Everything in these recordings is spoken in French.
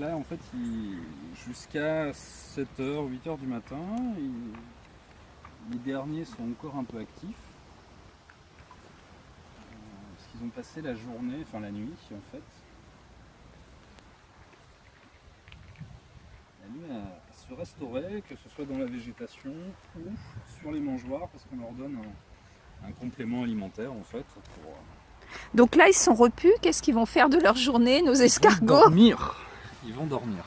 là, en fait, jusqu'à 7h, 8h du matin, les derniers sont encore un peu actifs. Parce qu'ils ont passé la journée, enfin la nuit en fait. La nuit à se restaurer, que ce soit dans la végétation ou sur les mangeoires, parce qu'on leur donne un complément alimentaire en fait. Donc là, ils sont repus. Qu'est-ce qu'ils vont faire de leur journée, nos escargots? Ils vont dormir.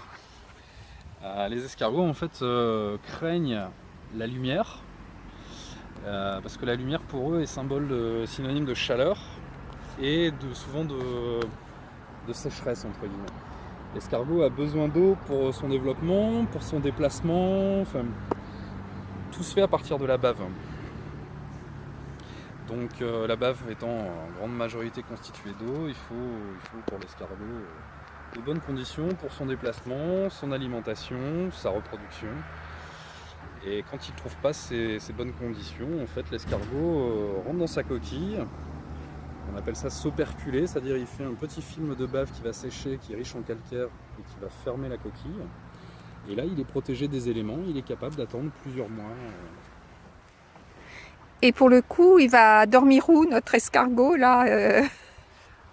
Les escargots en fait craignent la lumière. Parce que la lumière pour eux est synonyme de chaleur et souvent de sécheresse entre guillemets. L'escargot a besoin d'eau pour son développement, pour son déplacement, enfin, tout se fait à partir de la bave. Donc la bave étant en grande majorité constituée d'eau, il faut pour l'escargot de bonnes conditions pour son déplacement, son alimentation, sa reproduction. Et quand il ne trouve pas ces bonnes conditions, en fait, l'escargot rentre dans sa coquille. On appelle ça s'operculer, c'est-à-dire il fait un petit film de bave qui va sécher, qui est riche en calcaire et qui va fermer la coquille. Et là, il est protégé des éléments, il est capable d'attendre plusieurs mois. Et pour le coup, il va dormir où, notre escargot là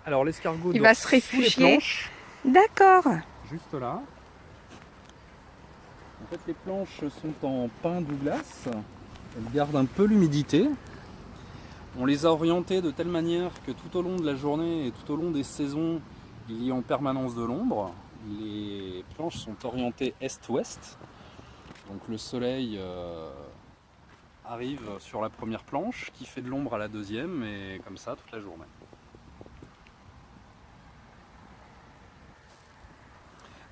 Alors l'escargot il dort va se sous les réfugier. planches, D'accord. juste là. En fait, les planches sont en pin Douglas, elles gardent un peu l'humidité. On les a orientées de telle manière que tout au long de la journée et tout au long des saisons, il y a en permanence de l'ombre. Les planches sont orientées est-ouest. Donc le soleil arrive sur la première planche, qui fait de l'ombre à la deuxième, et comme ça toute la journée.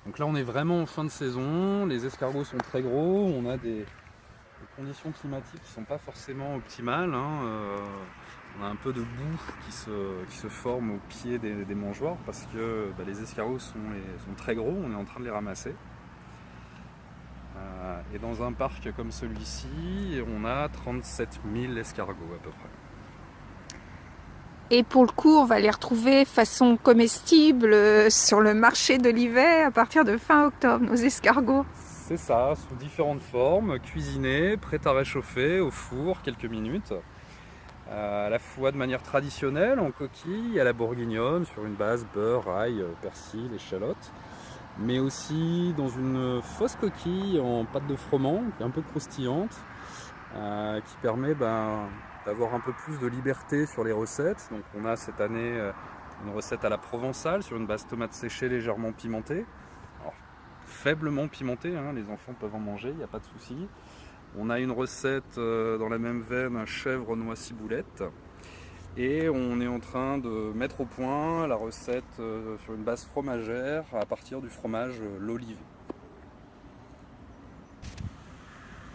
Donc là on est vraiment en fin de saison, les escargots sont très gros, on a des conditions climatiques qui ne sont pas forcément optimales. On a un peu de boue qui se forme au pied des mangeoires parce que les escargots sont très gros, on est en train de les ramasser. Et dans un parc comme celui-ci, on a 37 000 escargots à peu près. Et pour le coup, on va les retrouver façon comestible sur le marché de l'hiver à partir de fin octobre, nos escargots. C'est ça, sous différentes formes, cuisinés, prêts à réchauffer au four quelques minutes. À la fois de manière traditionnelle, en coquille, à la bourguignonne, sur une base beurre, ail, persil, échalote. Mais aussi dans une fausse coquille en pâte de froment, qui est un peu croustillante, qui permet d'avoir un peu plus de liberté sur les recettes. Donc on a cette année une recette à la provençale sur une base tomate séchée légèrement pimentée. Alors, faiblement pimentée, les enfants peuvent en manger, il n'y a pas de souci. On a une recette dans la même veine, chèvre noix ciboulette. Et on est en train de mettre au point la recette sur une base fromagère à partir du fromage l'olive.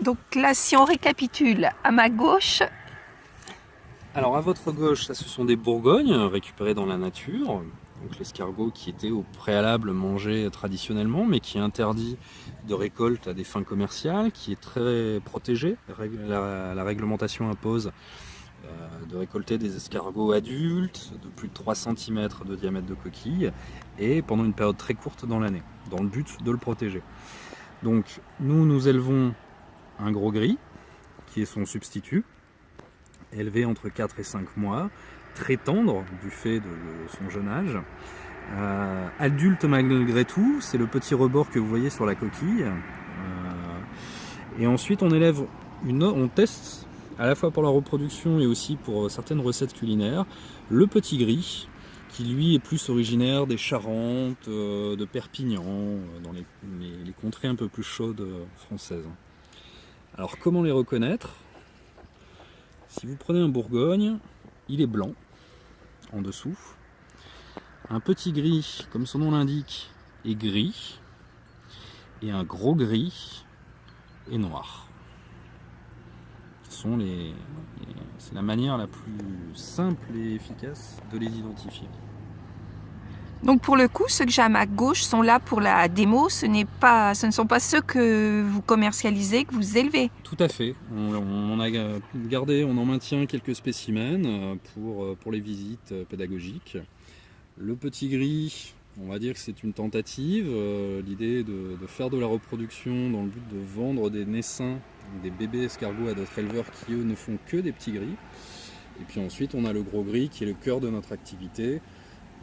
Donc là, si on récapitule, à ma gauche, Alors à votre gauche, ça ce sont des bourgognes récupérées dans la nature. Donc l'escargot qui était au préalable mangé traditionnellement, mais qui est interdit de récolte à des fins commerciales, qui est très protégé. La réglementation impose de récolter des escargots adultes de plus de 3 cm de diamètre de coquille et pendant une période très courte dans l'année, dans le but de le protéger. Donc nous élevons un gros gris qui est son substitut, élevé entre 4 et 5 mois, très tendre du fait de son jeune âge. Adulte malgré tout, c'est le petit rebord que vous voyez sur la coquille. Et ensuite on teste à la fois pour la reproduction et aussi pour certaines recettes culinaires, le petit gris, qui lui est plus originaire des Charentes, de Perpignan, dans les contrées un peu plus chaudes françaises. Alors comment les reconnaître ? Si vous prenez un Bourgogne, il est blanc en dessous. Un petit gris, comme son nom l'indique, est gris. Et un gros gris est noir. C'est la manière la plus simple et efficace de les identifier. donc pour le coup, ceux que j'ai à ma gauche sont là pour la démo, ce ne sont pas ceux que vous commercialisez, que vous élevez. Tout à fait. On en maintient quelques spécimens pour les visites pédagogiques. Le petit gris On va dire que c'est une tentative. L'idée est de faire de la reproduction dans le but de vendre des naissins, des bébés escargots à d'autres éleveurs qui eux ne font que des petits gris. Et puis ensuite on a le gros gris qui est le cœur de notre activité,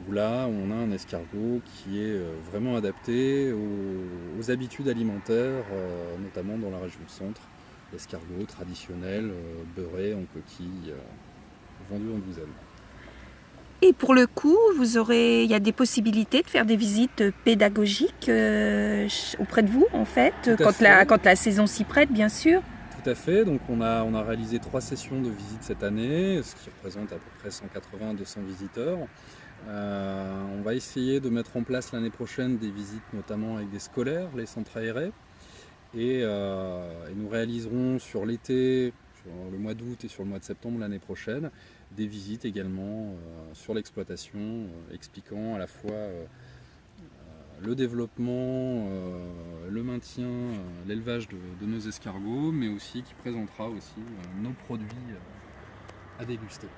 où là on a un escargot qui est vraiment adapté aux habitudes alimentaires, notamment dans la région centre. L'escargot traditionnel, beurré en coquille, vendu en douzaine. Et pour le coup, il y a des possibilités de faire des visites pédagogiques auprès de vous, en fait, quand la saison s'y prête, bien sûr. Tout à fait, donc on a réalisé 3 sessions de visite cette année, ce qui représente à peu près 180-200 visiteurs. On va essayer de mettre en place l'année prochaine des visites notamment avec des scolaires, les centres aérés. Et nous réaliserons sur l'été, sur le mois d'août et sur le mois de septembre l'année prochaine, des visites également sur l'exploitation, expliquant à la fois le développement, le maintien, l'élevage de nos escargots, mais aussi qui présentera aussi nos produits à déguster.